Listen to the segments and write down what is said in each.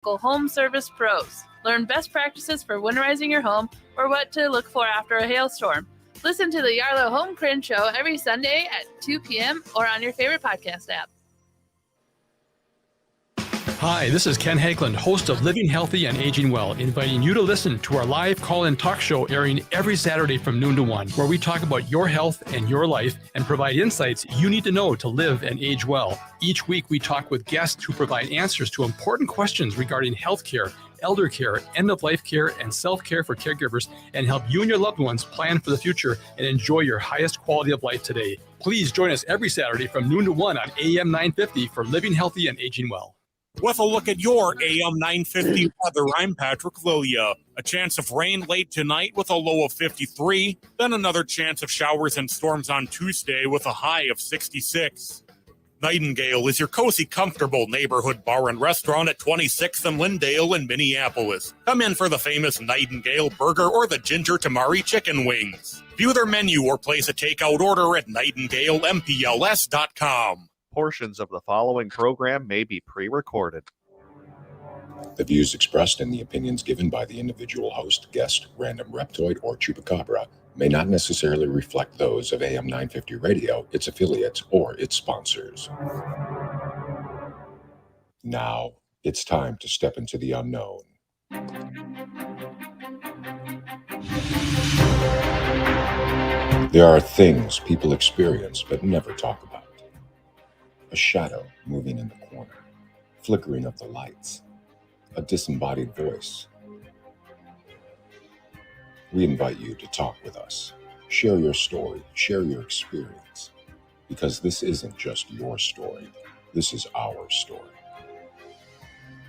local home service pros. Learn best practices for winterizing your home or what to look for after a hailstorm. Listen to the Yarlow Home Cringe Show every Sunday at 2 p.m. or on your favorite podcast app. Hi, this is Ken Hageland, host of Living Healthy and Aging Well, inviting you to listen to our live call-in talk show airing every Saturday from noon to 1, where we talk about your health and your life and provide insights you need to know to live and age well. Each week, we talk with guests who provide answers to important questions regarding healthcare, elder care, end-of-life care, and self-care for caregivers, and help you and your loved ones plan for the future and enjoy your highest quality of life today. Please join us every Saturday from noon to 1 on AM 950 for Living Healthy and Aging Well. With a look at your AM 950 weather, I'm Patrick Lilia. A chance of rain late tonight with a low of 53, then another chance of showers and storms on Tuesday with a high of 66. Nightingale is your cozy, comfortable neighborhood bar and restaurant at 26th and Lyndale in Minneapolis. Come in for the famous Nightingale burger or the ginger tamari chicken wings. View their menu or place a takeout order at nightingalempls.com. Portions of the following program may be pre-recorded. The views expressed and the opinions given by the individual host, guest, random reptoid, or chupacabra may not necessarily reflect those of AM 950 Radio, its affiliates, or its sponsors. Now, it's time to step into the unknown. There are things people experience but never talk about. A shadow moving in the corner, flickering of the lights, a disembodied voice. We invite you to talk with us. Share your story, share your experience, because this isn't just your story, this is our story.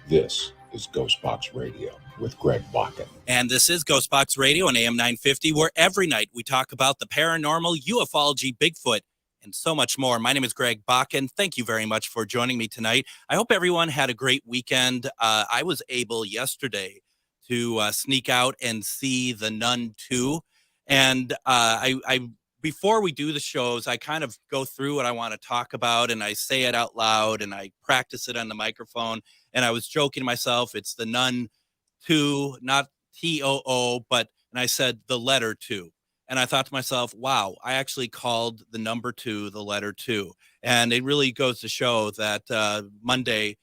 This is GhostBox Radio with Greg Bakun. And this is GhostBox Radio on AM 950, where every night we talk about the paranormal, ufology, Bigfoot, and so much more. My name is Greg Bakun. Thank you very much for joining me tonight. I hope everyone had a great weekend. I was able yesterday to sneak out and see The Nun 2. And I before we do the shows, I kind of go through what I want to talk about, and I say it out loud, and I practice it on the microphone. And I was joking to myself, it's The Nun 2, not T-O-O, and I said the letter 2. And I thought to myself, wow, I actually called the number 2 the letter 2. And it really goes to show that Monday,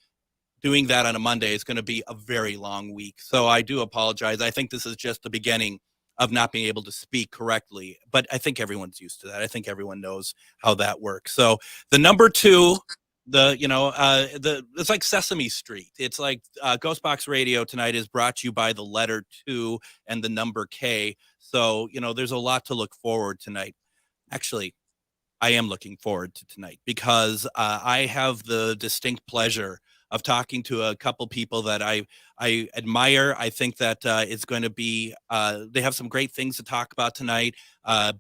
doing that on a Monday is going to be a very long week. So I do apologize. I think this is just the beginning of not being able to speak correctly. But I think everyone's used to that. I think everyone knows how that works. So the number 2, it's like Sesame Street. It's like GhostBox Radio tonight is brought to you by the letter 2 and the number K. So, there's a lot to look forward tonight. Actually, I am looking forward to tonight because I have the distinct pleasure of talking to a couple people that I admire. I think that it's going to be, they have some great things to talk about tonight,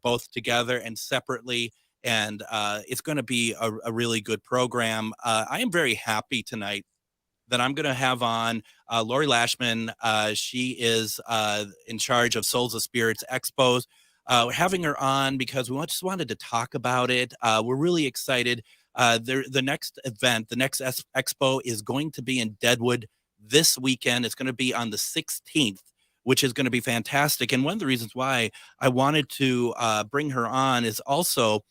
both together and separately. And it's going to be a really good program. I am very happy tonight that I'm going to have on Lori Lashman. She is in charge of Souls of Spirits Expos. We're having her on because we just wanted to talk about it. We're really excited. The next event, the next expo is going to be in Deadwood this weekend. It's going to be on the 16th, which is going to be fantastic. And one of the reasons why I wanted to bring her on is also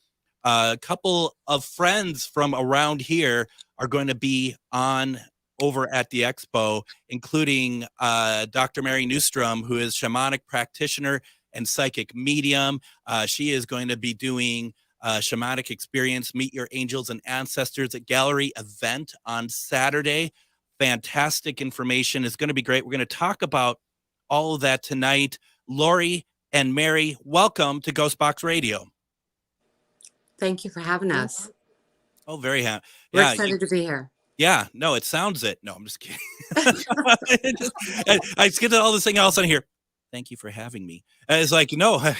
a couple of friends from around here are going to be on over at the expo, including Dr. Mary Newstrom, who is shamanic practitioner and psychic medium. She is going to be doing shamanic experience, Meet Your Angels and Ancestors at Gallery event on Saturday. Fantastic information. It's going to be great. We're going to talk about all of that tonight. Lori and Mary, welcome to GhostBox Radio. Thank you for having us. Oh, very happy. We're excited to be here. Yeah, no, it sounds it. No, I'm just kidding. I skipped all this thing else on here. Thank you for having me. And it's like, no,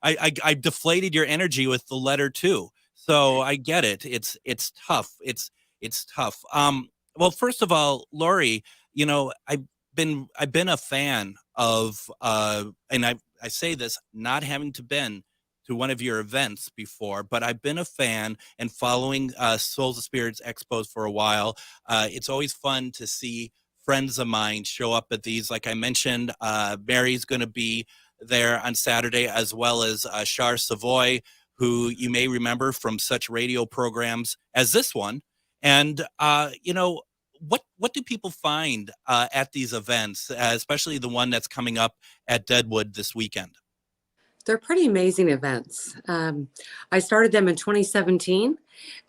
I deflated your energy with the letter 2. So I get it. It's tough. It's tough. Well, first of all, Lori, I've been a fan of, and I say this not having been to one of your events before, but I've been a fan and following Souls of Spirits Expos for a while. It's always fun to see friends of mine show up at these. Like I mentioned, Mary's going to be there on Saturday, as well as Char Savoy, who you may remember from such radio programs as this one. And, what do people find at these events, especially the one that's coming up at Deadwood this weekend? They're pretty amazing events. I started them in 2017.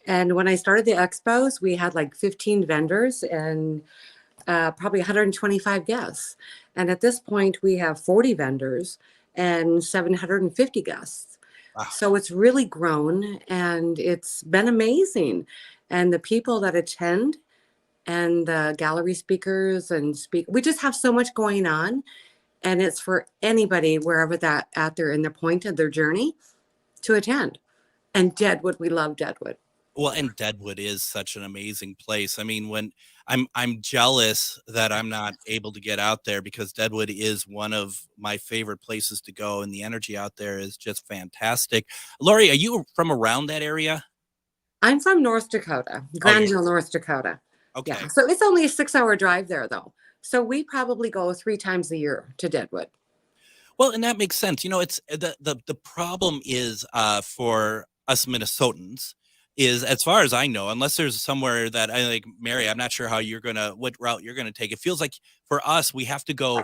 And when I started the Expos, we had like 15 vendors and probably 125 guests. And at this point, we have 40 vendors and 750 guests. Wow. So it's really grown and it's been amazing. And the people that attend and the gallery speakers we just have so much going on. And it's for anybody, wherever that at their in the point of their journey, to attend. And Deadwood, we love Deadwood. Well, and Deadwood is such an amazing place. I mean, when I'm jealous that I'm not able to get out there, because Deadwood is one of my favorite places to go, and the energy out there is just fantastic. Lori, are you from around that area? I'm from North Dakota, Granville, North Dakota. Okay. Yeah. So it's only a 6-hour drive there, though. So we probably go 3 times a year to Deadwood. Well, and that makes sense. It's the problem is for us Minnesotans is, as far as I know, unless there's somewhere that I like, Mary, I'm not sure what route you're gonna take. It feels like for us, we have to go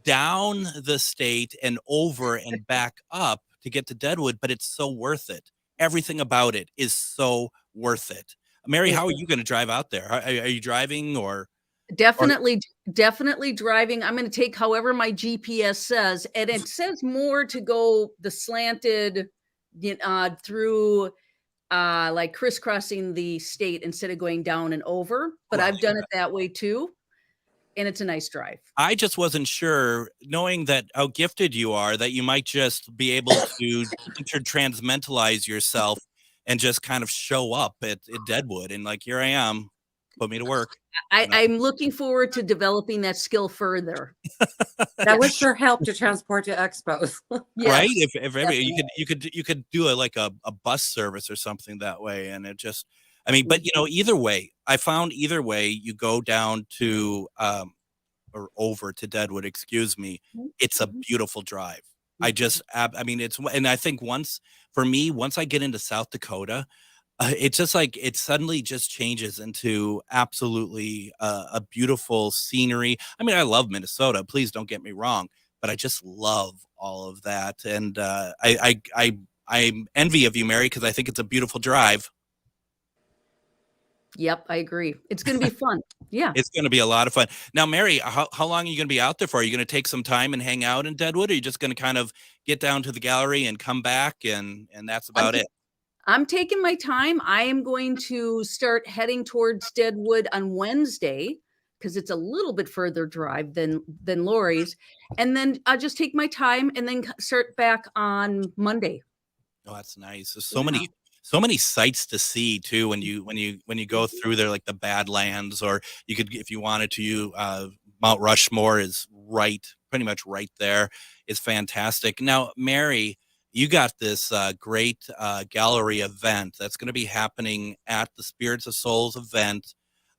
down the state and over and back up to get to Deadwood, but it's so worth it. Everything about it is so worth it. Mary, how are you going to drive out there? Are you driving or? Definitely driving. I'm going to take however my GPS says, and it says more to go the slanted through like crisscrossing the state instead of going down and over. But I've done it that way too, and it's a nice drive. I just wasn't sure, knowing that how gifted you are, that you might just be able to intertransmentalize yourself and just kind of show up at Deadwood and like, here I am, put me to work. I'm looking forward to developing that skill further. That would sure help to transport to Expos. Yes, right? If you could do a bus service or something that way, and it just, I mean, but either way, I found either way you go down to or over to Deadwood, excuse me, it's a beautiful drive. I mean, and I think once I get into South Dakota, it's just like it suddenly just changes into absolutely a beautiful scenery. I mean, I love Minnesota, please don't get me wrong, but I just love all of that. And I'm envy of you, Mary, because I think it's a beautiful drive. Yep, I agree. It's going to be fun. Yeah. It's going to be a lot of fun. Now, Mary, how long are you going to be out there for? Are you going to take some time and hang out in Deadwood? Or are you just going to kind of get down to the gallery and come back and that's about it? I'm taking my time. I am going to start heading towards Deadwood on Wednesday because it's a little bit further drive than Lori's. And then I'll just take my time and then start back on Monday. Oh, that's nice. There's so many sights to see too when you go through there, like the Badlands, or you could, if you wanted to, Mount Rushmore is pretty much right there. It's fantastic. Now, Mary, you got this great gallery event that's going to be happening at the Spirits of Souls event,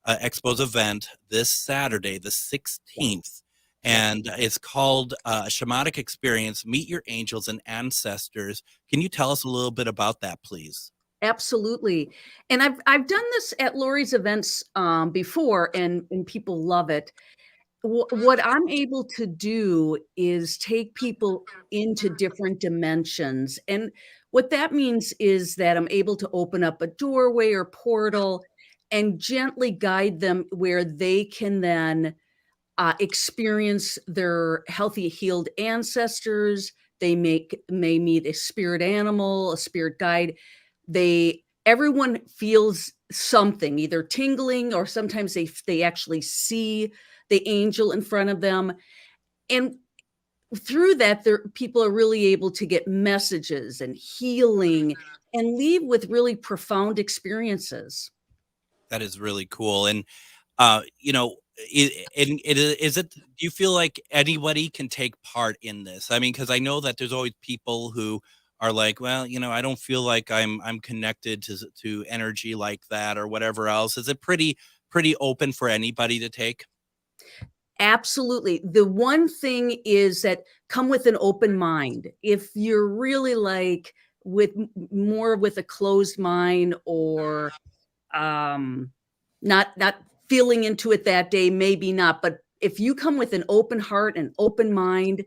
Expos event, this Saturday, the 16th. And it's called A Shamanic Experience, Meet Your Angels and Ancestors. Can you tell us a little bit about that, please? Absolutely. And I've done this at Lori's events before, and people love it. What I'm able to do is take people into different dimensions. And what that means is that I'm able to open up a doorway or portal and gently guide them where they can then experience their healthy, healed ancestors. They may meet a spirit animal, a spirit guide. Everyone feels something, either tingling, or sometimes they actually see the angel in front of them. And through that, people are really able to get messages and healing and leave with really profound experiences. That is really cool. And, do you feel like anybody can take part in this? I mean, because I know that there's always people who are like, well, I don't feel like I'm connected to energy like that or whatever else. Is it pretty open for anybody to take? Absolutely. The one thing is that come with an open mind. If you're really like with more with a closed mind or um not feeling into it that day, maybe not, but if you come with an open heart and open mind,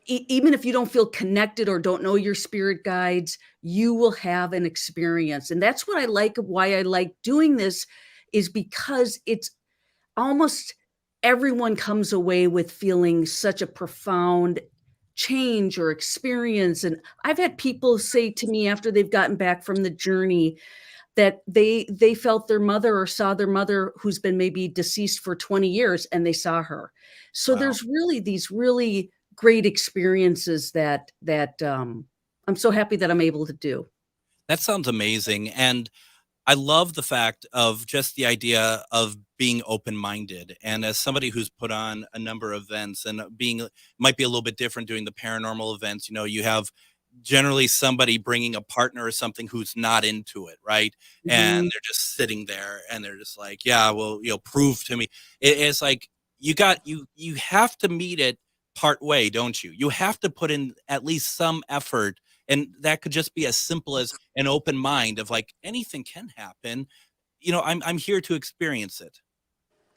even if you don't feel connected or don't know your spirit guides, you will have an experience. And that's what I like, why I like doing this, is because it's almost everyone comes away with feeling such a profound change or experience. And I've had people say to me after they've gotten back from the journey that they felt their mother or saw their mother who's been maybe deceased for 20 years and they saw her. So Wow. there's really these really great experiences that I'm so happy that I'm able to do. That sounds amazing. And I love the fact of just the idea of being open-minded. And as somebody who's put on a number of events and being might be a little bit different doing the paranormal events, you have generally somebody bringing a partner or something who's not into it, right? And Mhm. they're just sitting there and they're just like, yeah, well, prove to me. It's like you have to meet it part way, don't you? You have to put in at least some effort, and that could just be as simple as an open mind of like anything can happen. I'm here to experience it.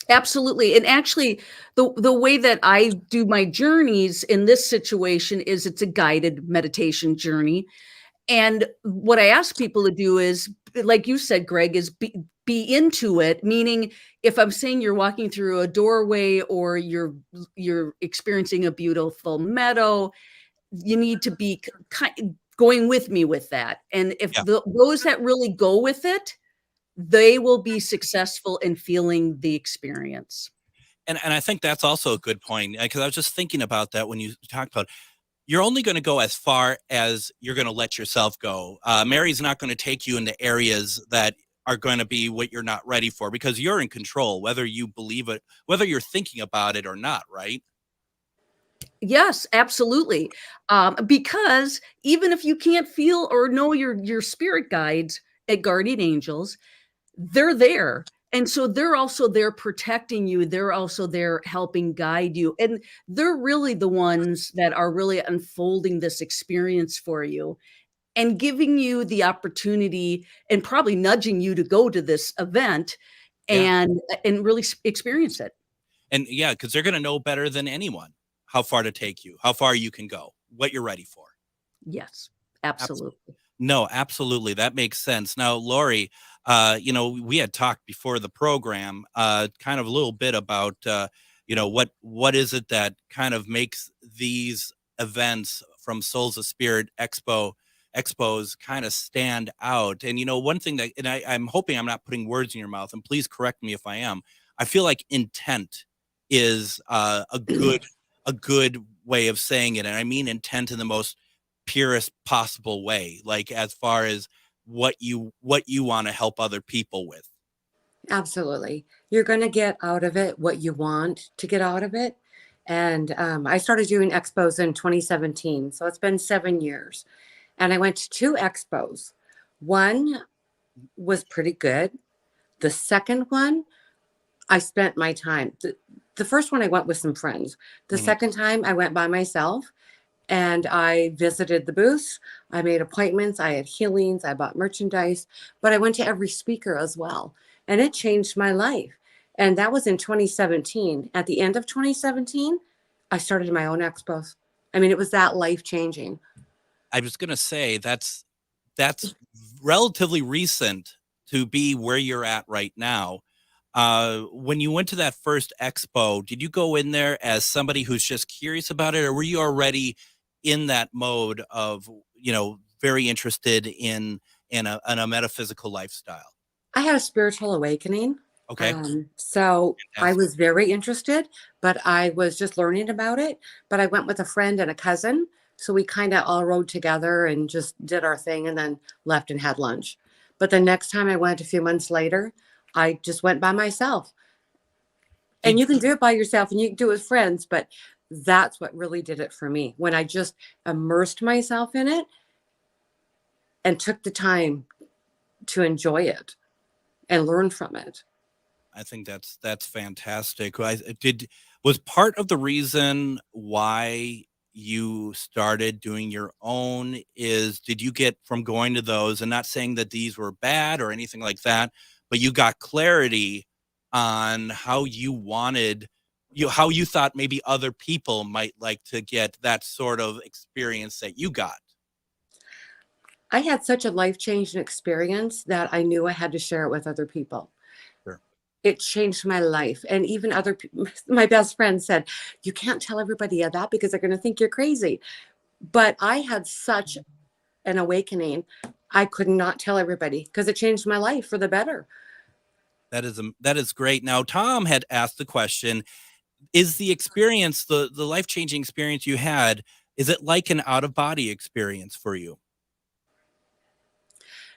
Absolutely. And actually, the way that I do my journeys in this situation is it's a guided meditation journey. And what I ask people to do is, like you said, Greg, is be into it. Meaning, if I'm saying you're walking through a doorway or you're experiencing a beautiful meadow, you need to be going with me with that. And if Yeah. those that really go with it, they will be successful in feeling the experience. And I think that's also a good point, because I was just thinking about that when you talked about you're only going to go as far as you're going to let yourself go. Mary's not going to take you into areas that are going to be what you're not ready for, because you're in control, whether you believe it, whether you're thinking about it or not, right? Yes, absolutely. Because even if you can't feel or know your spirit guides and guardian angels, they're there. And so they're also there protecting you. They're also there helping guide you. And they're really the ones that are really unfolding this experience for you and giving you the opportunity and probably nudging you to go to this event Yeah. and really experience it. And yeah, because they're going to know better than anyone how far to take you, how far you can go, what you're ready for. Yes, Abs- absolutely. No, absolutely. That makes sense. Now, Lori, we had talked before the program, kind of a little bit about, what is it that kind of makes these events from Souls of Spirit Expos kind of stand out. And one thing that, and I'm hoping I'm not putting words in your mouth, and please correct me if I am. I feel like intent is a good way of saying it, and I mean intent in the most purest possible way, like as far as what you want to help other people with. Absolutely. You're going to get out of it what you want to get out of it. And I started doing expos in 2017. So it's been 7 years. And I went to two expos. One was pretty good. The second one, I spent my time. The first one, I went with some friends. The Mhm. second time, I went by myself and I visited the booths. I made appointments. I had healings. I bought merchandise, but I went to every speaker as well. And it changed my life. And that was in 2017. At the end of 2017, I started my own expos. I mean, it was that life changing. I was going to say that's relatively recent to be where you're at right now. When you went to that first expo, did you go in there as somebody who's just curious about it, or were you already in that mode of, very interested in a metaphysical lifestyle? I had a spiritual awakening. Okay. So I Fantastic. was very interested, but I was just learning about it. But I went with a friend and a cousin. So we kind of all rode together and just did our thing and then left and had lunch. But the next time I went a few months later, I just went by myself. And Did you can do it by yourself and you can do it with friends, but that's what really did it for me. When I just immersed myself in it and took the time to enjoy it and learn from it. I think that's fantastic. Was part of the reason why you started doing your own did you get from going to those, and not saying that these were bad or anything like that, but you got clarity on how you wanted, how you thought maybe other people might like to get that sort of experience that you got? I had such a life-changing experience that I knew I had to share it with other people. Sure. It changed my life. And even other people, my best friend said, you can't tell everybody that because they're going to think you're crazy. But I had such an awakening. I could not tell everybody because it changed my life for the better. That is great. Now, Tom had asked the question, is the experience, the life-changing experience you had, is it like an out-of-body experience for you?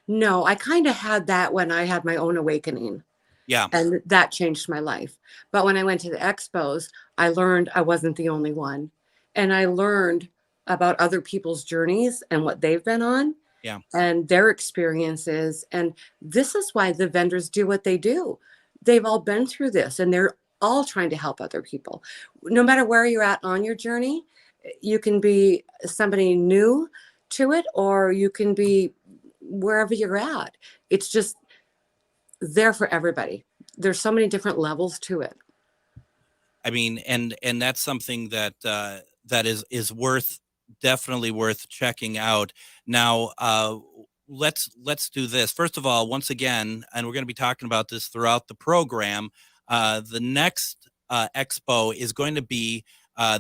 No, I kind of had that when I had my own awakening. Yeah. And that changed my life. But when I went to the Expos, I learned I wasn't the only one. And I learned about other people's journeys and what they've been on. Yeah. And their experiences. And this is why the vendors do what they do. They've all been through this, and they're all trying to help other people. No matter where you're at on your journey, you can be somebody new to it, or you can be wherever you're at. It's just there for everybody. There's so many different levels to it. I mean, and that's something that that is definitely worth checking out. Now, let's do this. First of all, once again, and we're going to be talking about this throughout the program, the next expo is going to be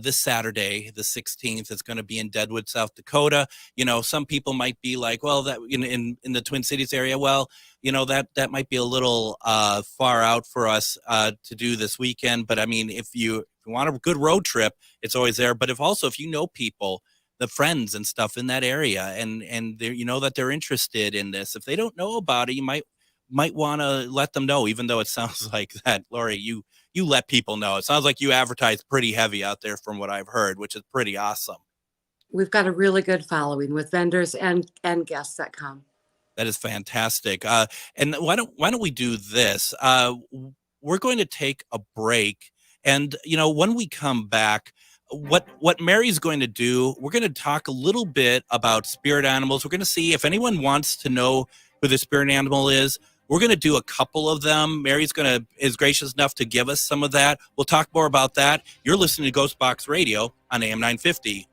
this Saturday, the 16th. It's going to be in Deadwood, South Dakota. You know, some people might be like, well, that in the Twin Cities area, well, you know, that might be a little far out for us to do this weekend. But I mean, if you want a good road trip, it's always there. But if you know people, the friends and stuff in that area, and you know that they're interested in this, if they don't know about it, you might want to let them know, even though it sounds like that, Lori, you let people know. It sounds like you advertise pretty heavy out there from what I've heard, which is pretty awesome. We've got a really good following with vendors and guests that come. That is fantastic. And why don't we do this? We're going to take a break, and you know, when we come back, what Mary's going to do, we're going to talk a little bit about spirit animals. We're going to see if anyone wants to know who the spirit animal is. We're going to do a couple of them. Mary's is gracious enough to give us some of that. We'll talk more about that. You're listening to GhostBox Radio on AM 950.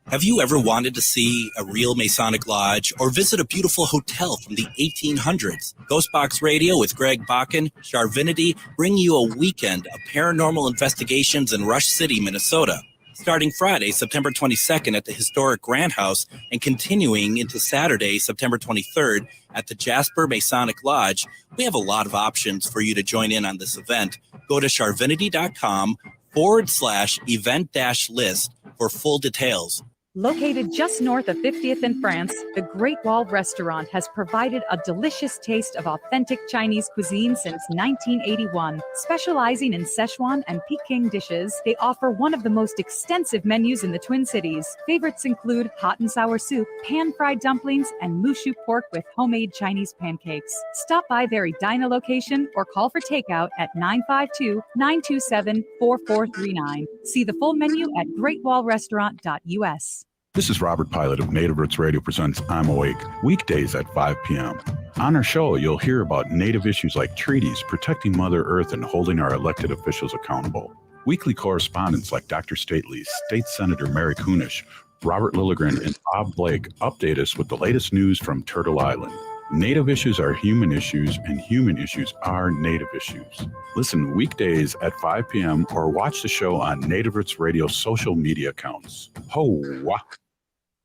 Have you ever wanted to see a real Masonic lodge or visit a beautiful hotel from the 1800s? GhostBox Radio with Greg Bakun, Charvinity, bring you a weekend of paranormal investigations in Rush City, Minnesota. Starting Friday, September 22nd at the historic Grand House and continuing into Saturday, September 23rd at the Jasper Masonic Lodge, we have a lot of options for you to join in on this event. Go to charvinity.com/event-list for full details. Located just north of 50th in France, the Great Wall Restaurant has provided a delicious taste of authentic Chinese cuisine since 1981. Specializing in Szechuan and Peking dishes, they offer one of the most extensive menus in the Twin Cities. Favorites include hot and sour soup, pan-fried dumplings, and mushu pork with homemade Chinese pancakes. Stop by their Edina location or call for takeout at 952-927-4439. See the full menu at greatwallrestaurant.us. This is Robert Pilot of Native Roots Radio presents I'm Awake, weekdays at 5 p.m. On our show, you'll hear about Native issues like treaties, protecting Mother Earth, and holding our elected officials accountable. Weekly correspondents like Dr. Stately, State Senator Mary Kunesh, Robert Lilligren, and Bob Blake update us with the latest news from Turtle Island. Native issues are human issues, and human issues are Native issues. Listen weekdays at 5 p.m. or watch the show on Native Roots Radio social media accounts. Ho-wah!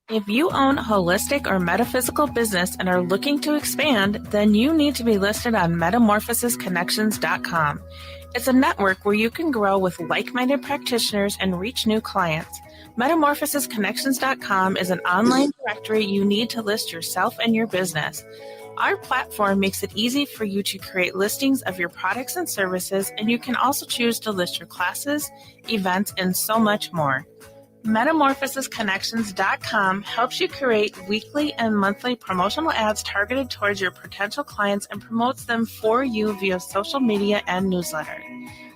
If you own a holistic or metaphysical business and are looking to expand, then you need to be listed on metamorphosisconnections.com. It's a network where you can grow with like-minded practitioners and reach new clients. Metamorphosisconnections.com is an online directory you need to list yourself and your business. Our platform makes it easy for you to create listings of your products and services, and you can also choose to list your classes, events, and so much more. MetamorphosisConnections.com helps you create weekly and monthly promotional ads targeted towards your potential clients and promotes them for you via social media and newsletter.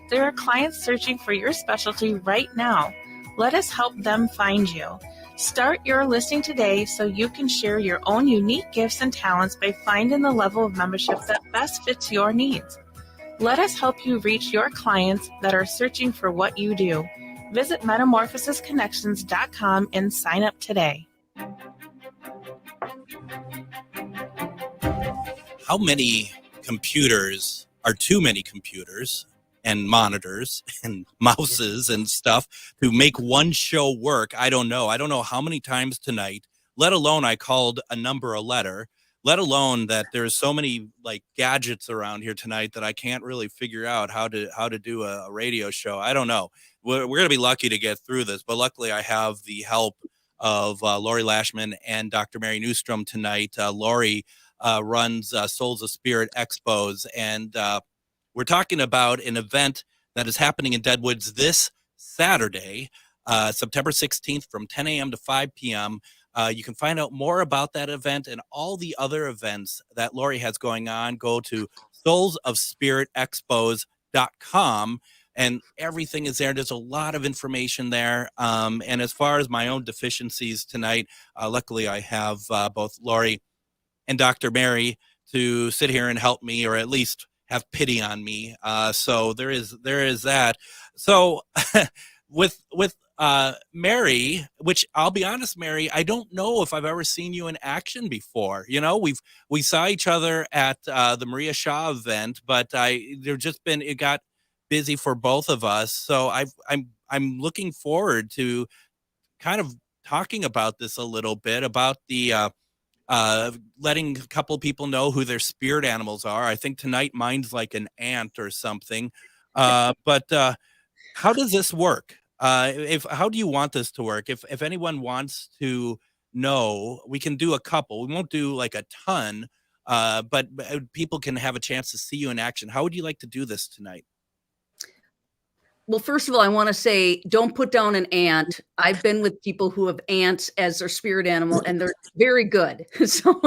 There are clients searching for your specialty right now. Let us help them find you. Start your listing today so you can share your own unique gifts and talents by finding the level of membership that best fits your needs. Let us help you reach your clients that are searching for what you do. Visit MetamorphosisConnections.com and sign up today. How many computers are too many computers and monitors and mouses and stuff to make one show work? I don't know. I don't know how many times tonight, let alone I called a number a letter, let alone that there's so many like gadgets around here tonight that I can't really figure out how to do a radio show. I don't know. We're going to be lucky to get through this, but luckily I have the help of Lori Lashman and Dr. Mary Newstrom tonight. Lori runs Souls of Spirit Expos, and we're talking about an event that is happening in Deadwoods this Saturday, September 16th from 10 a.m. to 5 p.m. You can find out more about that event and all the other events that Lori has going on. Go to soulsofspiritexpos.com, and everything is there. There's a lot of information there. And as far as my own deficiencies tonight, luckily I have both Lori and Dr. Mary to sit here and help me, or at least have pity on me. So there is that. So with Mary, which I'll be honest, Mary, I don't know if I've ever seen you in action before. You know, we saw each other at the Maria Shaw event, but it got busy for both of us. So I'm looking forward to kind of talking about this a little bit, about the letting a couple people know who their spirit animals are. I think tonight mine's like an ant or something. But how does this work? How do you want this to work? If anyone wants to know, we can do a couple. We won't do like a ton, but people can have a chance to see you in action. How would you like to do this tonight? Well, first of all, I want to say, don't put down an ant. I've been with people who have ants as their spirit animal, and they're very good. So,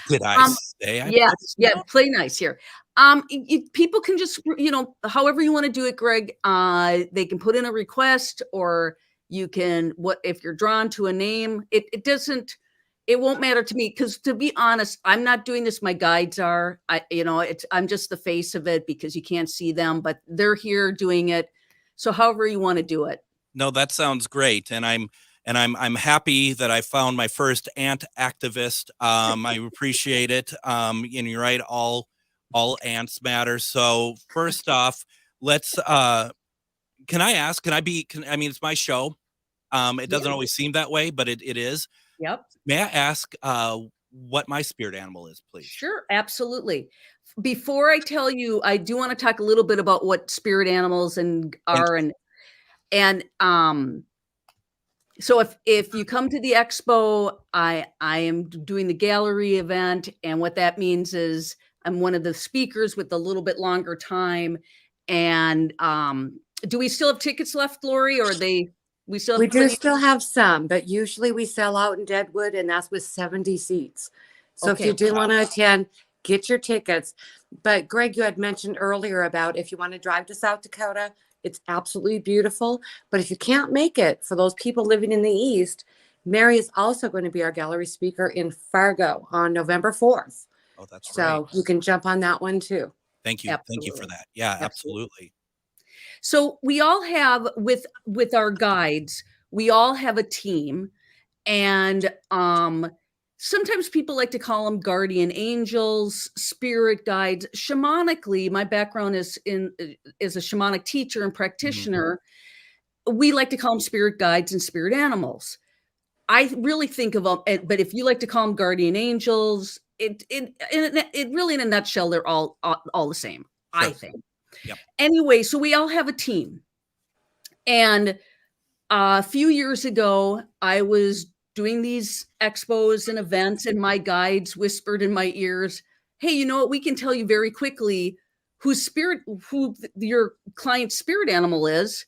did I say? Yeah, play nice here. People can just, however you want to do it, Greg. They can put in a request, or you can. If you're drawn to a name? It doesn't. It won't matter to me, because to be honest, I'm not doing this. My guides are. I'm just the face of it because you can't see them, but they're here doing it. So however you want to do it. No, that sounds great. And I'm happy that I found my first ant activist. I appreciate it. And you're right, all ants matter. So first off, let's I mean, it's my show. It doesn't always seem that way, but it is. Yep. May I ask what my spirit animal is, please? Sure, absolutely. Before I tell you, I do want to talk a little bit about what spirit animals are, and so if you come to the expo, I am doing the gallery event, and what that means is I'm one of the speakers with a little bit longer time. And do we still have tickets left, Lori, or we still have We do still have some, but usually we sell out in Deadwood, and that's with 70 seats. So if you do want to attend, get your tickets. But Greg, you had mentioned earlier about if you want to drive to South Dakota, it's absolutely beautiful. But if you can't make it, for those people living in the East, Mary is also going to be our gallery speaker in Fargo on November 4th. Oh, that's right. So you can jump on that one too. Thank you. Absolutely. Thank you for that. Yeah, absolutely. So we all have, with our guides, we all have a team, and sometimes people like to call them guardian angels, spirit guides. Shamanically, my background is a shamanic teacher and practitioner. Mm-hmm. We like to call them spirit guides and spirit animals. I really think of them, but if you like to call them guardian angels, it really, in a nutshell, they're all the same. Sure. I think. Yep. Anyway, so we all have a team, and a few years ago, I was doing these expos and events, and my guides whispered in my ears, "Hey, you know what? We can tell you very quickly who your client's spirit animal is."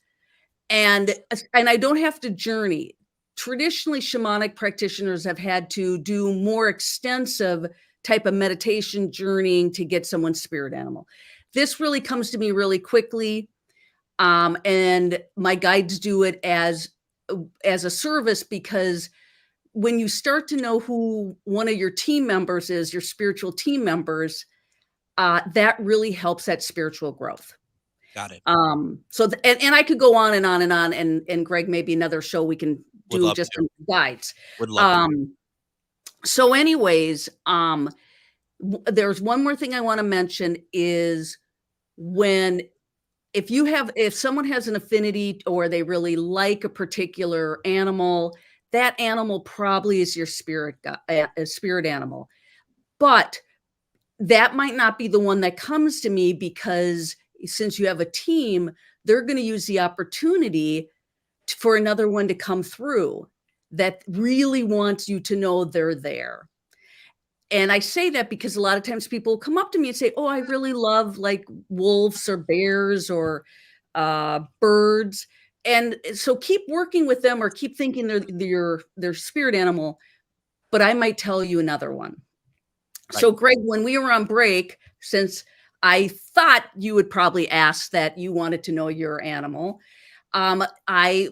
And I don't have to journey. Traditionally, shamanic practitioners have had to do more extensive type of meditation journeying to get someone's spirit animal. This really comes to me really quickly. And my guides do it as a service, because when you start to know who one of your team members is, your spiritual team members, that really helps that spiritual growth. Got it. So, and I could go on and on and on, and Greg, maybe another show we can do just some guides. Would love So anyways, there's one more thing I want to mention is if someone has an affinity or they really like a particular animal, that animal probably is your spirit animal. But that might not be the one that comes to me, because since you have a team, they're going to use the opportunity for another one to come through that really wants you to know they're there. And I say that because a lot of times people come up to me and say, oh, I really love like wolves or bears or birds. And so keep working with them, or keep thinking they're their spirit animal, but I might tell you another one. Right. So Greg, when we were on break, since I thought you would probably ask that you wanted to know your animal, I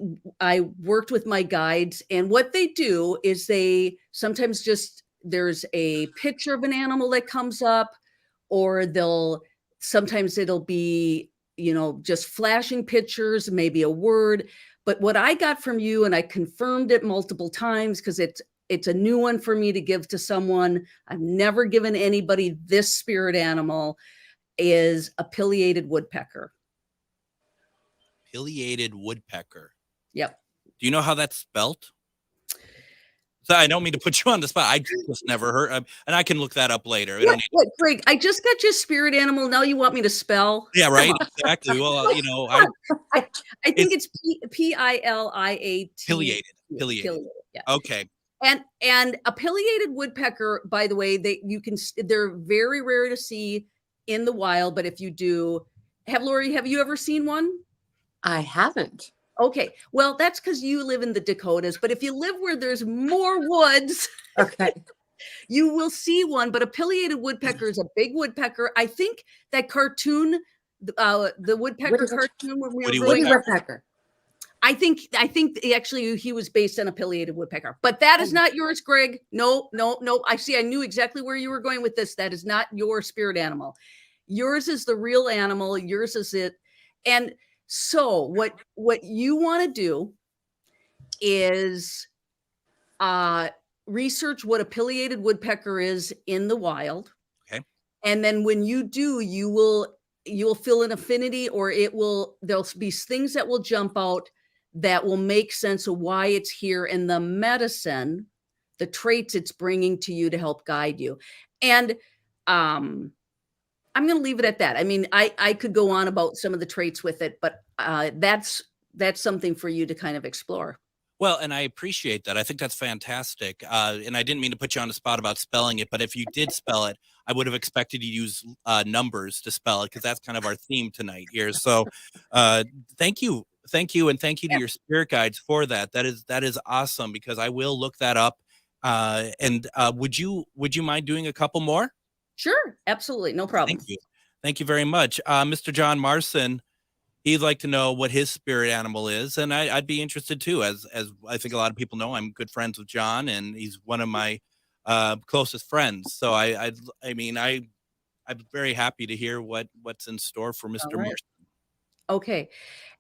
worked with my guides, and what they do is they sometimes there's a picture of an animal that comes up, or sometimes it'll be, just flashing pictures, maybe a word. But what I got from you, and I confirmed it multiple times because it's a new one for me to give to someone. I've never given anybody this spirit animal, is a pileated woodpecker. Pileated woodpecker. Yep. Do you know how that's spelt? So I don't mean to put you on the spot. I just never heard, and I can look that up later. What, Greg? I just got your spirit animal. Now you want me to spell? Yeah, right. Exactly. Well, I think it's Pileated. Pileated. Yeah. Okay. And a pileated woodpecker, by the way, they're very rare to see in the wild. But if you do, Lori, have you ever seen one? I haven't. Okay, well, that's because you live in the Dakotas. But if you live where there's more woods, okay, you will see one. But a pileated woodpecker is a big woodpecker. I think that cartoon, the woodpecker cartoon, Woody Woodpecker. I think actually he was based on a pileated woodpecker, but that is not yours, Greg. No. I knew exactly where you were going with this. That is not your spirit animal. Yours is the real animal. Yours is it. And so what you want to do is research what a pileated woodpecker is in the wild. Okay. And then when you do, you'll feel an affinity, or there'll be things that will jump out that will make sense of why it's here, and the medicine, the traits it's bringing to you to help guide you. And I'm going to leave it at that. I mean, I could go on about some of the traits with it, but that's something for you to kind of explore. Well, and I appreciate that. I think that's fantastic. And I didn't mean to put you on the spot about spelling it, but if you did spell it, I would have expected you to use numbers to spell it, because that's kind of our theme tonight here. So thank you. And thank you to your spirit guides for that. That is awesome, because I will look that up. And would you mind doing a couple more? Sure. Absolutely. No problem. Thank you. Thank you very much. Mr. John Marson, he'd like to know what his spirit animal is. And I'd be interested too, as I think a lot of people know, I'm good friends with John, and he's one of my closest friends. So I'm very happy to hear what's in store for Mr. Right. Marson. Okay.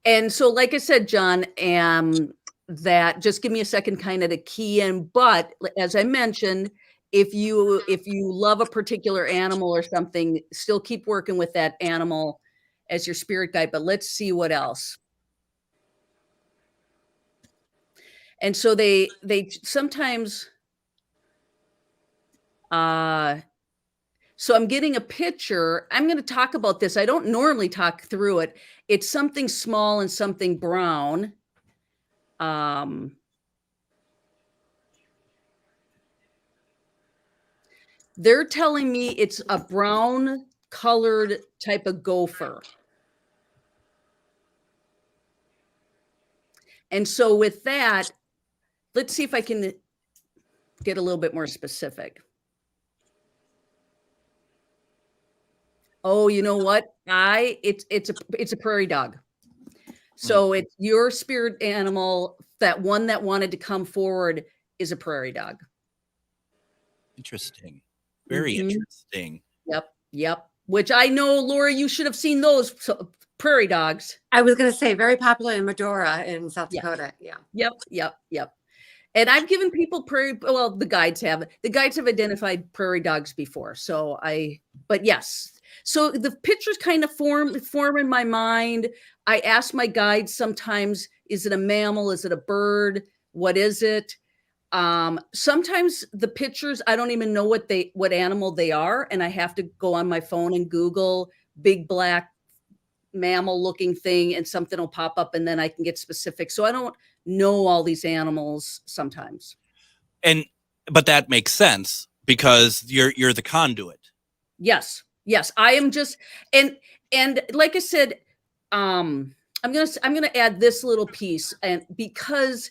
And so, like I said, John, that just give me a second kind of to key in. But as I mentioned, if you love a particular animal or something, still keep working with that animal as your spirit guide. But let's see what else. And so they sometimes, so I'm getting a picture. I'm going to talk about this. I don't normally talk through it. It's something small and something brown. They're telling me it's a brown colored type of gopher. And so with that, let's see if I can get a little bit more specific. Oh, you know what? It's a prairie dog. So it's your spirit animal, that one that wanted to come forward is a prairie dog. Interesting. Very Mhm. interesting. Yep. Which I know, Laura, you should have seen those prairie dogs. I was going to say very popular in Medora in South Dakota. Yeah. Yep. And I've given people the guides have identified prairie dogs before. But yes. So the pictures kind of form in my mind. I ask my guides sometimes, is it a mammal? Is it a bird? What is it? Sometimes the pictures, I don't even know what animal they are. And I have to go on my phone and Google big black mammal looking thing, and something will pop up, and then I can get specific. So I don't know all these animals sometimes. But that makes sense because you're the conduit. Yes. I am just, and like I said, I'm gonna add this little piece, and because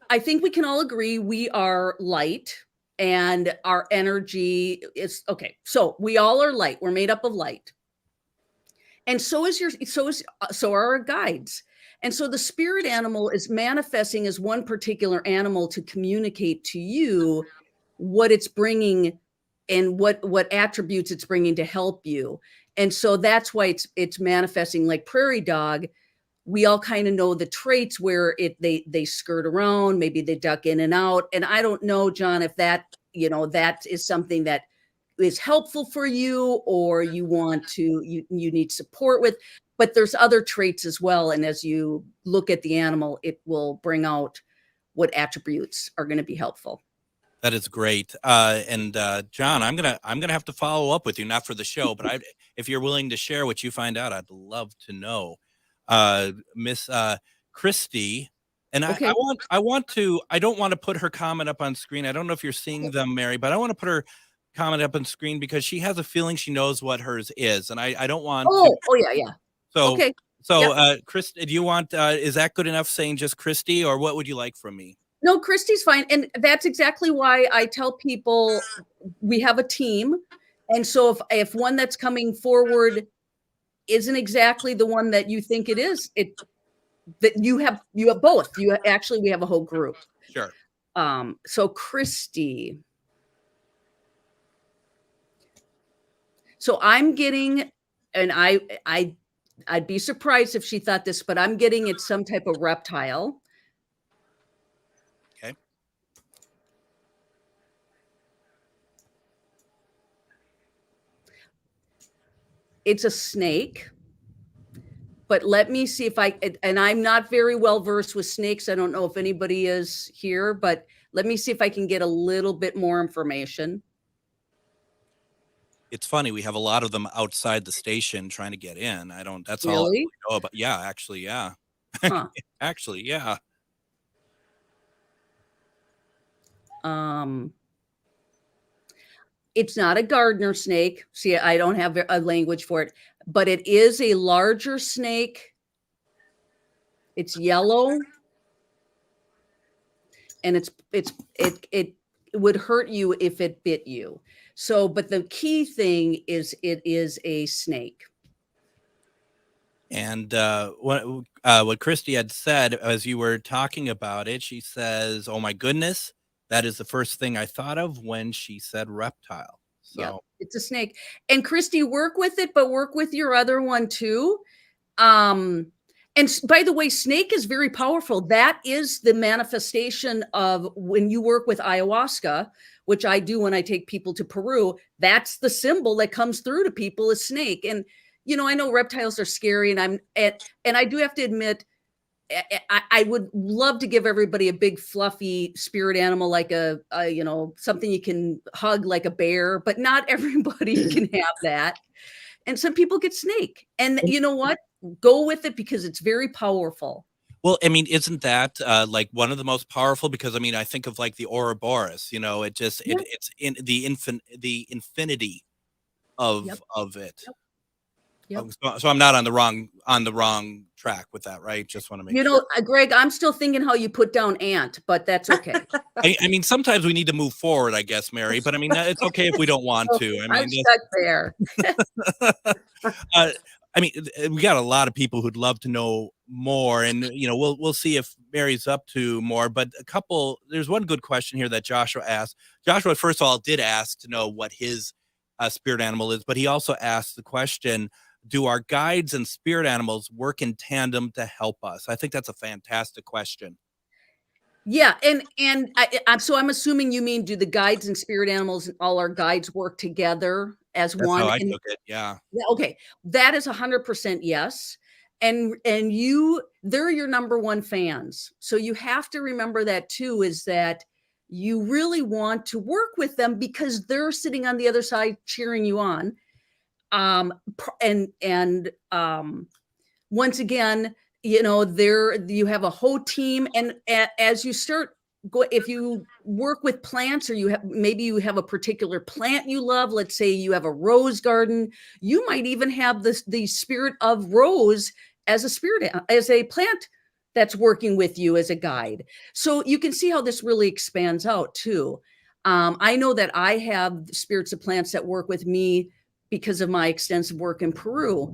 I think we can all agree we are light and our energy is okay. So we all are light. We're made up of light. And so are our guides. And so the spirit animal is manifesting as one particular animal to communicate to you what it's bringing and what attributes it's bringing to help you. And so that's why it's manifesting like prairie dog. We all kind of know the traits where they skirt around, maybe they duck in and out. And I don't know, John, if that is something that is helpful for you, or you need support with, but there's other traits as well. And as you look at the animal, it will bring out what attributes are going to be helpful. That is great. And John, I'm gonna have to follow up with you, not for the show, but if you're willing to share what you find out, I'd love to know. Miss Christy, and Okay. I don't want to put her comment up on screen. I don't know if you're seeing them, Mary, but I want to put her comment up on screen because she has a feeling she knows what hers is, and I don't want Yeah. So Okay. Chris, do you want is that good enough saying just Christy, or what would you like from me? No, Christy's fine. And that's exactly why I tell people we have a team. And so if one that's coming forward isn't exactly the one that you think it is, that you have both. We have a whole group. Sure. So Christy. So I'm getting, and I'd be surprised if she thought this, but I'm getting it's some type of reptile. Okay. It's a snake. But let me see if and I'm not very well versed with snakes. I don't know if anybody is here, but let me see if I can get a little bit more information. It's funny, we have a lot of them outside the station trying to get in. That's Really? all I really know about. Yeah, actually, yeah. Huh. Actually, yeah. It's not a gardener snake. See, I don't have a language for it, but it is a larger snake. It's yellow. And it would hurt you if it bit you. So, but the key thing is it is a snake. And what Christy had said as you were talking about it, she says, "Oh my goodness, that is the first thing I thought of when she said reptile." So yeah, it's a snake. And Christy, work with it, but work with your other one too. And by the way, snake is very powerful. That is the manifestation of when you work with ayahuasca, which I do when I take people to Peru. That's the symbol that comes through to people is snake. And I know reptiles are scary, and I do have to admit, I would love to give everybody a big fluffy spirit animal, like a something you can hug like a bear, but not everybody can have that. And some people get snake, and you know what? Go with it because it's very powerful. Well, I mean, isn't that like one of the most powerful? Because I mean, I think of like the Ouroboros. It's in the infinity of it. Yep. So I'm not on the wrong track with that, right? Just want to make sure. Greg, I'm still thinking how you put down ant, but that's okay. I mean, sometimes we need to move forward, I guess, Mary. But I mean, it's okay if we don't want to. I mean, I'm stuck there. I mean, we got a lot of people who'd love to know more, and we'll see if Mary's up to more. But there's one good question here that Joshua asked. Joshua, first of all, did ask to know what his spirit animal is, but he also asked the question: do our guides and spirit animals work in tandem to help us? I think that's a fantastic question. Yeah, and so I'm assuming you mean, do the guides and spirit animals and all our guides work together as That's one? how I took it. Yeah. Yeah, okay. That is 100% yes. And they're your number one fans. So you have to remember that too, is that you really want to work with them because they're sitting on the other side cheering you on. Once again, you have a whole team, and as you start if you work with plants, or maybe you have a particular plant you love, let's say you have a rose garden, you might even have the spirit of rose as a plant that's working with you as a guide. So you can see how this really expands out too. I know that I have spirits of plants that work with me because of my extensive work in Peru.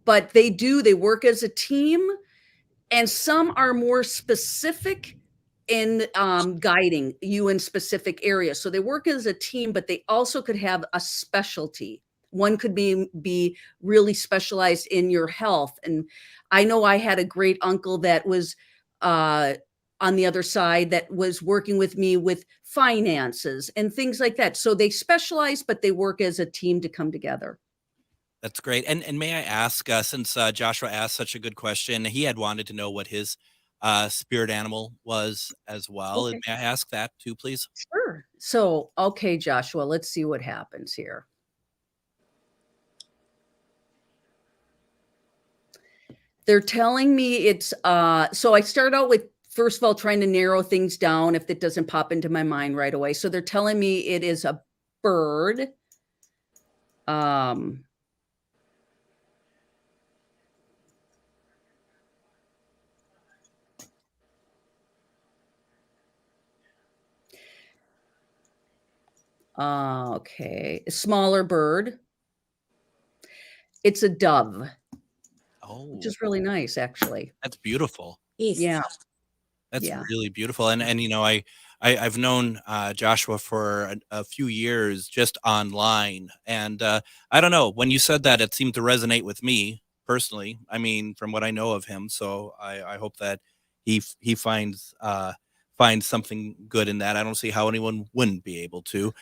But they work as a team, and some are more specific in guiding you in specific areas. So they work as a team, but they also could have a specialty. One could be really specialized in your health. And I know I had a great uncle that was on the other side that was working with me with finances and things like that. So they specialize, but they work as a team to come together. That's great. And may I ask, since Joshua asked such a good question, he had wanted to know what his spirit animal was as well. Okay. May I ask that too, please? Sure. So, okay, Joshua, let's see what happens here. They're telling me it's, so I start out with, first of all, trying to narrow things down if it doesn't pop into my mind right away. So they're telling me it is a bird. Okay, a smaller bird. It's a dove. Oh, which is really nice, actually. That's beautiful. Yeah. That's Yeah. really beautiful. And I've known Joshua for a few years just online. And I don't know, when you said that, it seemed to resonate with me personally. I mean, from what I know of him. So I hope that he finds something good in that. I don't see how anyone wouldn't be able to.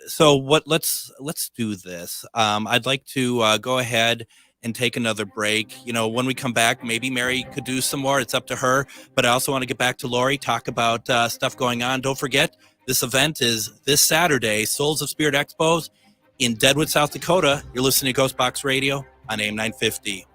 So let's do this. I'd like to go ahead and take another break. When we come back, maybe Mary could do some more. It's up to her. But I also want to get back to Lori, talk about stuff going on. Don't forget, this event is this Saturday, Souls of Spirit Expos in Deadwood, South Dakota. You're listening to GhostBox Radio on AM 950.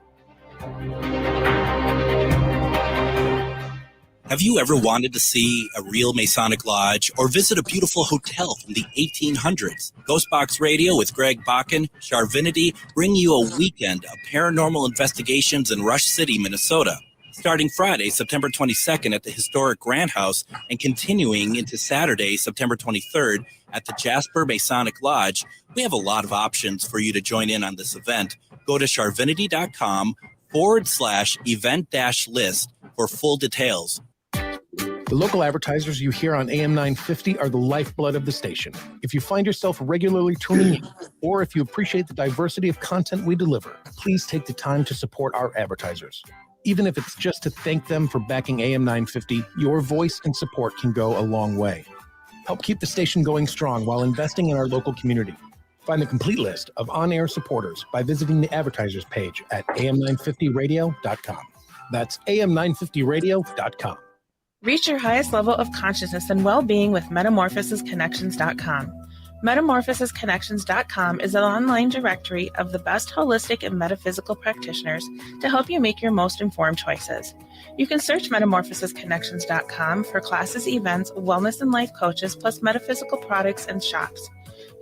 Have you ever wanted to see a real Masonic lodge or visit a beautiful hotel from the 1800s? GhostBox Radio with Greg Bakun, Charvinity, bring you a weekend of paranormal investigations in Rush City, Minnesota. Starting Friday, September 22nd at the historic Grant House and continuing into Saturday, September 23rd at the Jasper Masonic Lodge, we have a lot of options for you to join in on this event. Go to charvinity.com/event-list for full details. The local advertisers you hear on AM 950 are the lifeblood of the station. If you find yourself regularly tuning in, or if you appreciate the diversity of content we deliver, please take the time to support our advertisers. Even if it's just to thank them for backing AM 950, your voice and support can go a long way. Help keep the station going strong while investing in our local community. Find the complete list of on-air supporters by visiting the advertisers page at am950radio.com. That's am950radio.com. Reach your highest level of consciousness and well-being with metamorphosisconnections.com. Metamorphosisconnections.com is an online directory of the best holistic and metaphysical practitioners to help you make your most informed choices. You can search metamorphosisconnections.com for classes, events, wellness and life coaches, plus metaphysical products and shops.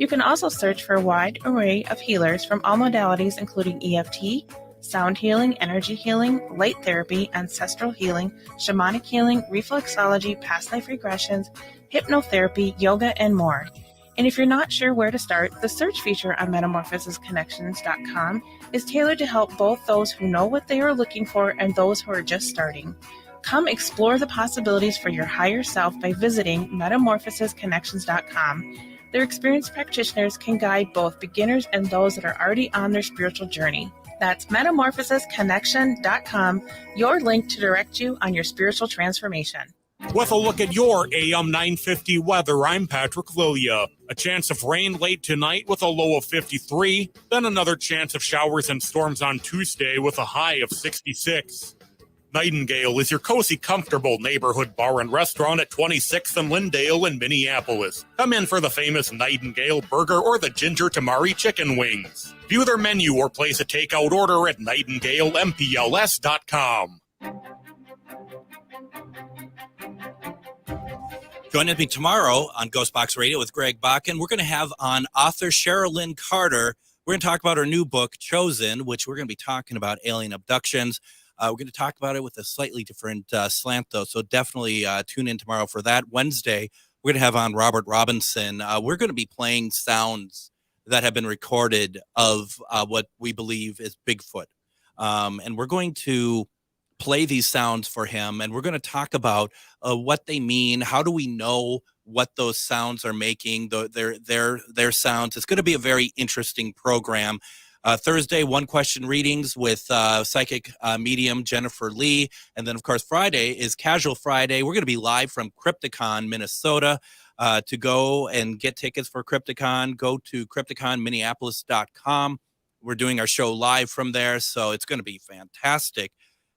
You can also search for a wide array of healers from all modalities, including EFT, sound healing, energy healing, light therapy, ancestral healing, shamanic healing, reflexology, past life regressions, hypnotherapy, yoga, and more. And if you're not sure where to start, the search feature on metamorphosisconnections.com is tailored to help both those who know what they are looking for and those who are just starting. Come explore the possibilities for your higher self by visiting metamorphosisconnections.com. Their experienced practitioners can guide both beginners and those that are already on their spiritual journey. That's metamorphosisconnection.com, your link to direct you on your spiritual transformation. With a look at your AM 950 weather, I'm Patrick Lilia. A chance of rain late tonight with a low of 53, then another chance of showers and storms on Tuesday with a high of 66. Nightingale is your cozy, comfortable neighborhood bar and restaurant at 26th and Lyndale in Minneapolis. Come in for the famous Nightingale burger or the ginger tamari chicken wings. View their menu or place a takeout order at nightingalempls.com. Join me tomorrow on GhostBox Radio with Greg Bakun. We're going to have on author Sherilyn Carter. We're going to talk about her new book, Chosen, which we're going to be talking about alien abductions. We're going to talk about it with a slightly different slant, though, so definitely tune in tomorrow for that. Wednesday, we're going to have on Robert Robinson. We're going to be playing sounds that have been recorded of what we believe is Bigfoot. And we're going to play these sounds for him, and we're going to talk about what they mean. How do we know what those sounds are making, their sounds? It's going to be a very interesting program. Thursday, one question readings with psychic medium Jennifer Lee. And then, of course, Friday is Casual Friday. We're going to be live from Crypticon, Minnesota. To go and get tickets for Crypticon, go to crypticonminneapolis.com. We're doing our show live from there, so it's going to be fantastic.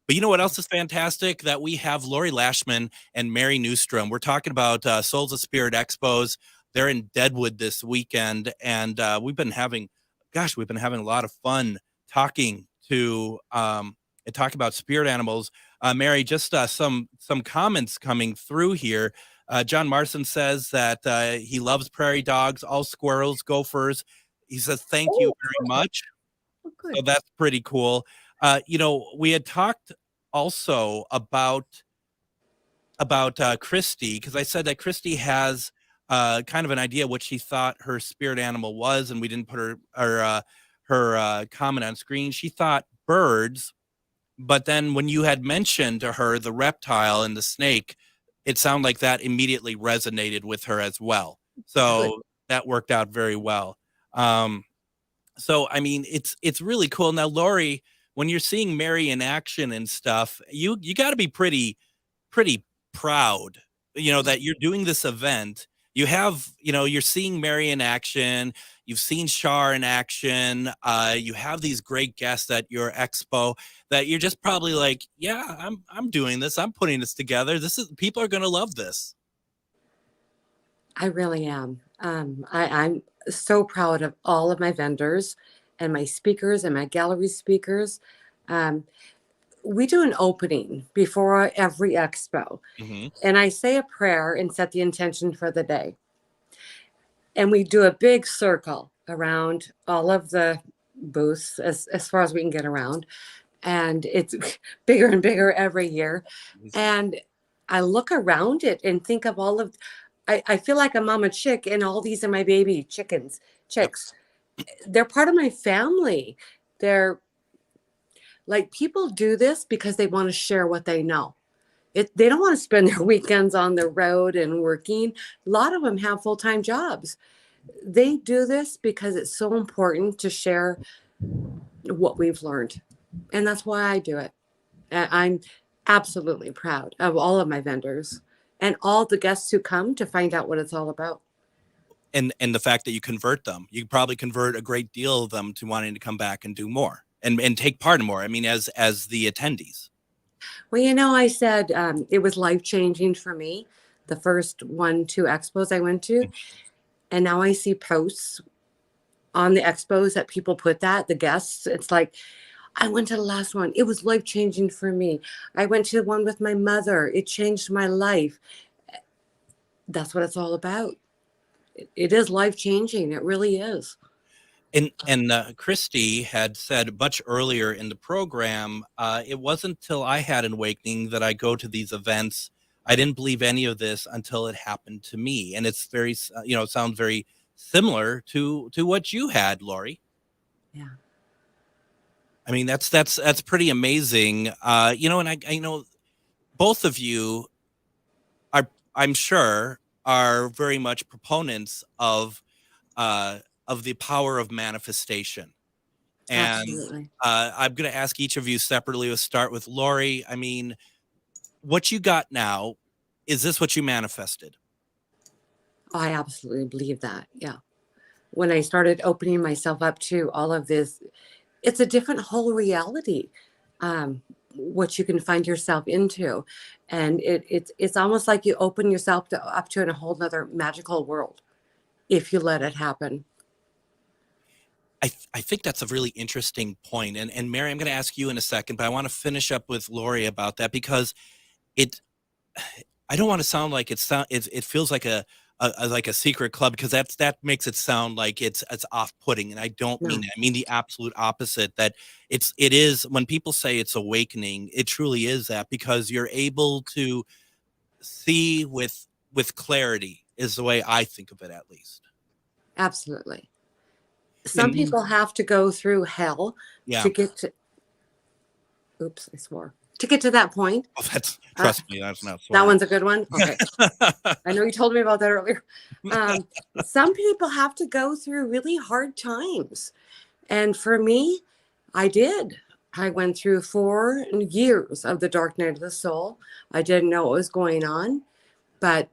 But you know what else is fantastic? That we have Lori Lashman and Mary Newstrom. We're talking about Souls of Spirit Expos. They're in Deadwood this weekend, and we've been having a lot of fun talking about spirit animals. Mary, just some comments coming through here. John Marson says that he loves prairie dogs, all squirrels, gophers. He says, thank you very much. So that's pretty cool. We had talked also about Christy, because I said that Christy has kind of an idea what she thought her spirit animal was, and we didn't put her comment on screen. She thought birds, but then when you had mentioned to her the reptile and the snake, it sounded like that immediately resonated with her as well. So that worked out very well. So I mean, it's really cool. Now, Lori, when you're seeing Mary in action and stuff, you got to be pretty proud, that you're doing this event. You have, you're seeing Mary in action. You've seen Shar in action. You have these great guests at your expo that you're just probably like, yeah, I'm doing this. I'm putting this together. People are going to love this. I really am. I'm so proud of all of my vendors and my speakers and my gallery speakers. We do an opening before every expo. Mm-hmm. And I say a prayer and set the intention for the day. And we do a big circle around all of the booths as far as we can get around. And it's bigger and bigger every year. And I look around it and think of all of, I feel like a mama chick, and all these are my baby chicks. They're part of my family. They're like, people do this because they want to share what they know. They don't want to spend their weekends on the road and working. A lot of them have full-time jobs. They do this because it's so important to share what we've learned. And that's why I do it. I'm absolutely proud of all of my vendors and all the guests who come to find out what it's all about. And the fact that you convert them, you probably convert a great deal of them to wanting to come back and do more and take part in more. I mean, as the attendees. Well, I said it was life-changing for me, the first 2 expos I went to. And now I see posts on the expos that people put the guests. It's like, I went to the last one. It was life-changing for me. I went to the one with my mother. It changed my life. That's what it's all about. it is life changing. It really is. And Christy had said much earlier in the program, it wasn't till I had an awakening that I go to these events. I didn't believe any of this until it happened to me. And it's very, it sounds very similar to what you had, Lori. Yeah. I mean, that's pretty amazing. And I know both of you are, I'm sure, are very much proponents of the power of manifestation. And Absolutely. I'm going to ask each of you separately. We'll start with Lori. I mean, what you got now, is this what you manifested? I absolutely believe that. Yeah. When I started opening myself up to all of this, it's a different whole reality, what you can find yourself into. And it's almost like you open yourself up to a whole nother magical world if you let it happen. I think that's a really interesting point. And Mary, I'm going to ask you in a second, but I want to finish up with Lori about that, because I don't want to sound like it feels like a secret club, because that makes it sound like it's off-putting, and I don't mean that. I mean the absolute opposite, that it is, when people say it's awakening, it truly is that, because you're able to see with clarity, is the way I think of it, at least. Absolutely. Some people have to go through hell to get to, oops, I swore, to get to that point. Oh, trust me, that's not that one's a good one. Okay. I know you told me about that earlier. Some people have to go through really hard times. And for me, I did. I went through 4 years of the dark night of the soul. I didn't know what was going on. But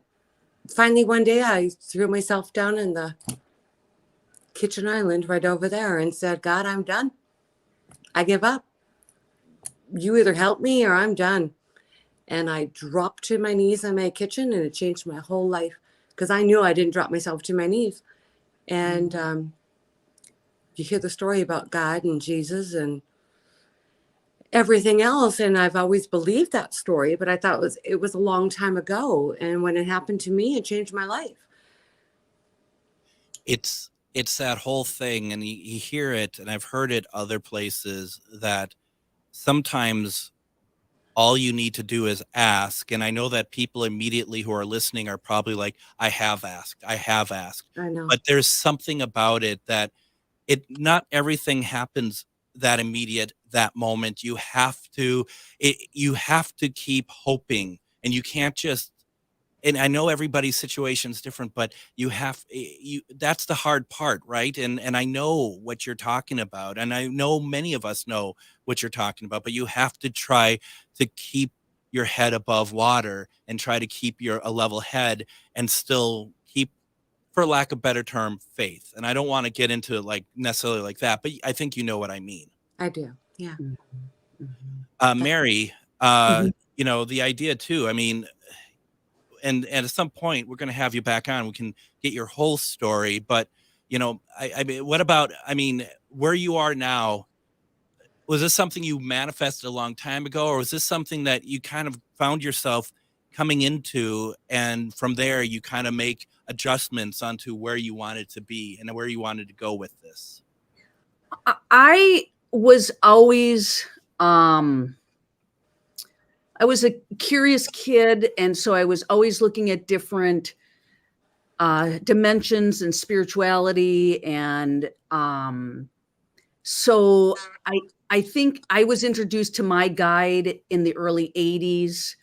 finally, one day, I threw myself down in the kitchen island right over there and said, God, I'm done. I give up. You either help me or I'm done. And I dropped to my knees in my kitchen, and it changed my whole life, because I knew I didn't drop myself to my knees. And you hear the story about God and Jesus and everything else. And I've always believed that story, but I thought it was a long time ago. And when it happened to me, it changed my life. It's that whole thing, and you hear it, and I've heard it other places, that sometimes all you need to do is ask. And I know that people immediately who are listening are probably like, I have asked. I know. But there's something about it that not everything happens that immediate, that moment. You have to keep hoping, and you can't just, and I know everybody's situation is different, but that's the hard part, right? And I know what you're talking about, and I know many of us know what you're talking about, but you have to try to keep your head above water and try to keep a level head, and still keep, for lack of a better term, faith. And I don't want to get into like necessarily like that, but I think you know what I mean. I do. Yeah. Mary, the idea too, I mean, and at some point we're going to have you back on. We can get your whole story, but I mean, what about, where you are now? Was this something you manifested a long time ago, or was this something that you kind of found yourself coming into, and from there you kind of make adjustments onto where you wanted to be and where you wanted to go with this? I was always, I was a curious kid, and so I was always looking at different dimensions and spirituality, and so I think I was introduced to my guide in the early 80s.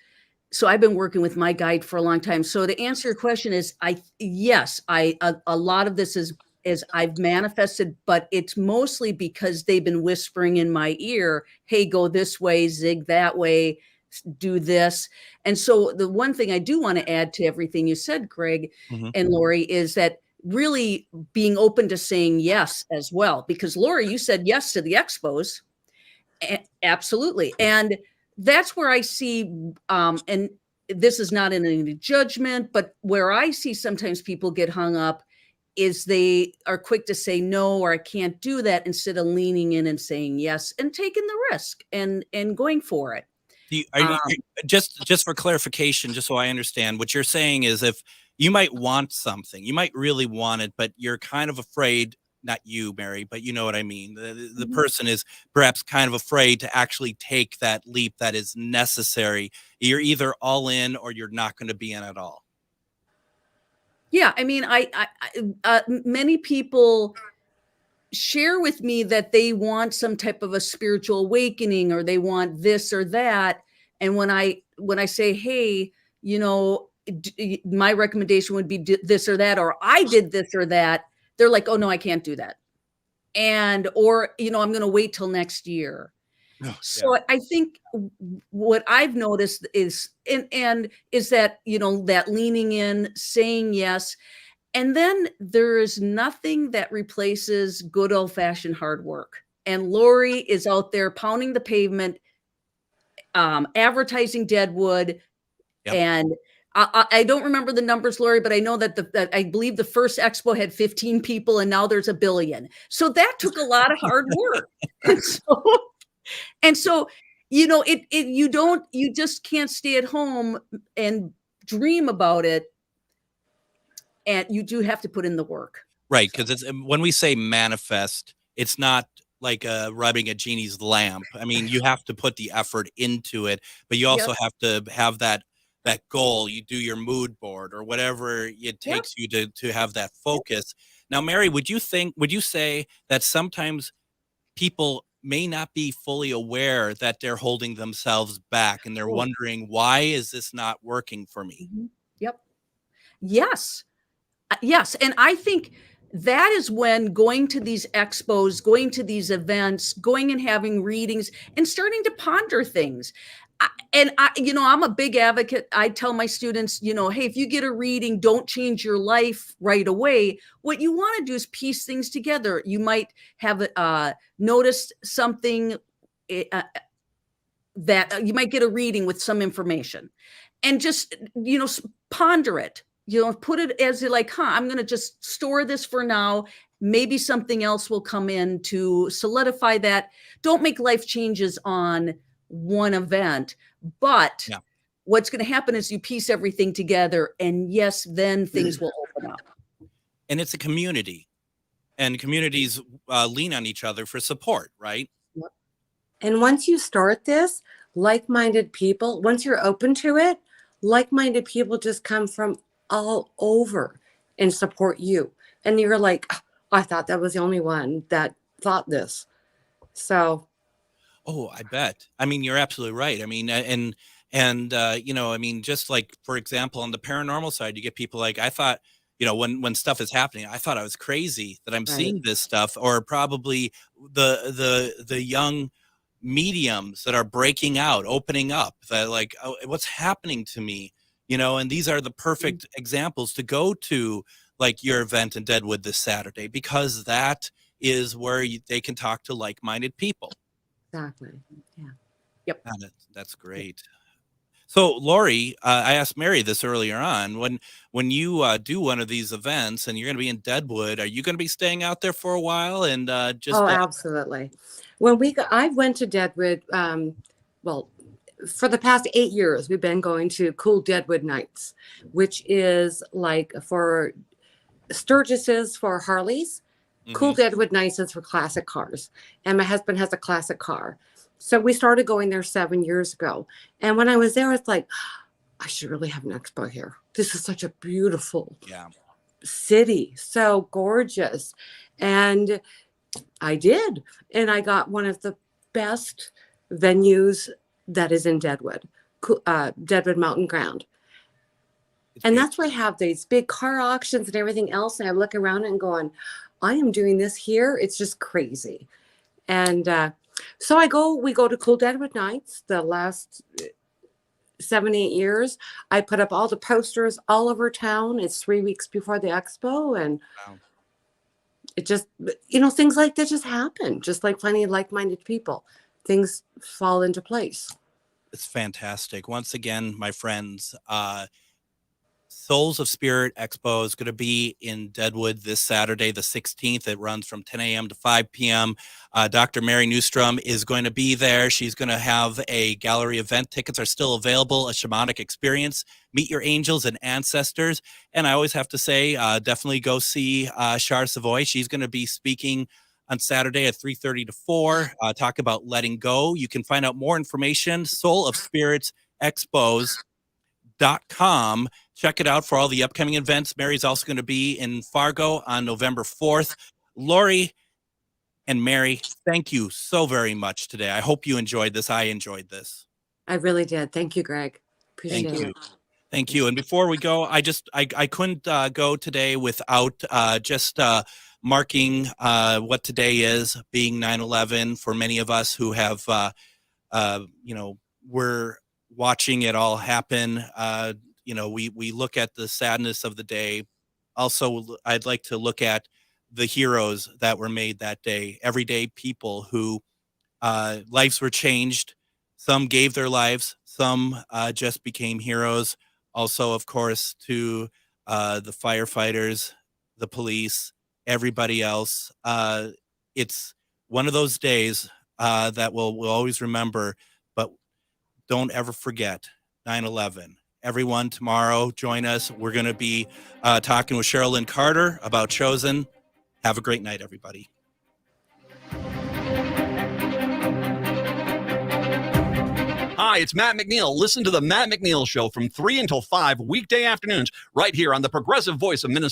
So I've been working with my guide for a long time. So to answer your question is, yes, a lot of this is I've manifested, but it's mostly because they've been whispering in my ear, hey, go this way, zig that way, do this. And so the one thing I do want to add to everything you said, Greg and Lori, is that really being open to saying yes as well. Because Lori, you said yes to the Expos. Absolutely. And that's where I see, and this is not in any judgment, but where I see sometimes people get hung up is they are quick to say no, or I can't do that, instead of leaning in and saying yes and taking the risk and going for it. Just for clarification, just so I understand, what you're saying is, if you might want something, you might really want it, but you're kind of afraid. Not you, Mary, but you know what I mean. The person is perhaps kind of afraid to actually take that leap that is necessary. You're either all in or you're not going to be in at all. Yeah, I mean, many people share with me that they want some type of a spiritual awakening, or they want this or that. And when I say, hey, you know, my recommendation would be this or that, or I did this or that, they're like, oh no, I can't do that. And, or, you know, I'm going to wait till next year. So I think what I've noticed is, and is that, you know, that leaning in, saying yes. And then there is nothing that replaces good old fashioned hard work. And Lori is out there pounding the pavement, advertising Deadwood. Yep. And I don't remember the numbers, Lori, but I know that I believe the first expo had 15 people and now there's 1 billion. So that took a lot of hard work. And so, you know, you just can't stay at home and dream about it. And you do have to put in the work. Right. Because it's when we say manifest, it's not like rubbing a genie's lamp. I mean, you have to put the effort into it, but you also have to have that goal. You do your mood board or whatever it takes you to have that focus. Now, Mary, would you say that sometimes people may not be fully aware that they're holding themselves back and they're wondering, why is this not working for me? Yep. Yes. Yes. And I think that is when going to these expos, going to these events, going and having readings and starting to ponder things. You know, I'm a big advocate. I tell my students, you know, hey, if you get a reading, don't change your life right away. What you want to do is piece things together. You might have noticed something that you might get a reading with some information, and just, you know, ponder it. You know, put it as like, I'm going to just store this for now. Maybe something else will come in to solidify that. Don't make life changes on one event, but what's going to happen is you piece everything together, and yes, then things will open up. And it's a community, and communities lean on each other for support, right? Yep. And once you start this, like-minded people, once you're open to it, like-minded people just come from all over and support you. And you're like, oh, I thought that was the only one that thought this. So. Oh, I bet. I mean, you're absolutely right. I mean, and you know, I mean, just like, for example, on the paranormal side, you get people like, I thought, you know, when stuff is happening, I thought I was crazy that I'm seeing this stuff, or probably the young mediums that are breaking out, opening up, that like, oh, what's happening to me? You know, and these are the perfect examples to go to, like your event in Deadwood this Saturday, because that is where they can talk to like-minded people. Exactly. Yeah. Yep. That's great. So, Lori, I asked Mary this earlier on. When you do one of these events and you're going to be in Deadwood, are you going to be staying out there for a while and just? Oh, absolutely. I went to Deadwood. Well, for the past 8 years, we've been going to Cool Deadwood Nights, which is like for Sturgis's for Harleys. Cool Deadwood Nights is for classic cars. And my husband has a classic car. So we started going there 7 years ago. And when I was there, it's like, I should really have an expo here. This is such a beautiful city. So gorgeous. And I did. And I got one of the best venues that is in Deadwood, Deadwood Mountain Ground. And that's why I have these big car auctions and everything else. And I look around and going, I am doing this here. It's just crazy. And so we go to Cool Deadwood Nights the last 7-8 years. I put up all the posters all over town. It's 3 weeks before the expo. And it just, you know, things like that just happen. Just like finding like-minded people. Things fall into place. It's fantastic. Once again, my friends, Souls of Spirit Expo is going to be in Deadwood this Saturday, the 16th. It runs from 10 a.m. to 5 p.m. Dr. Mary Newstrom is going to be there. She's going to have a gallery event. Tickets are still available. A shamanic experience. Meet your angels and ancestors. And I always have to say, definitely go see Char Savoy. She's going to be speaking on Saturday at 3:30 to 4. Talk about letting go. You can find out more information. Soul of Spirits Expos.com. Check it out for all the upcoming events. Mary's also going to be in Fargo on November 4th. Lori and Mary, thank you so very much today. I hope you enjoyed this. I enjoyed this. I really did. Thank you, Greg. Appreciate Thank you. it. Thank you. And before we go, I couldn't go today without just marking what today is, being 9/11. For many of us who have, we're watching it all happen. We look at the sadness of the day. Also, I'd like to look at the heroes that were made that day, everyday people who lives were changed. Some gave their lives, some just became heroes. Also, of course, to the firefighters, the police, everybody else. It's one of those days that we'll always remember, but don't ever forget 9/11. Everyone, tomorrow, join us. We're going to be talking with Sherilyn Carter about Chosen. Have a great night, everybody. Hi, it's Matt McNeil. Listen to the Matt McNeil Show from 3 until 5 weekday afternoons right here on the Progressive Voice of Minnesota.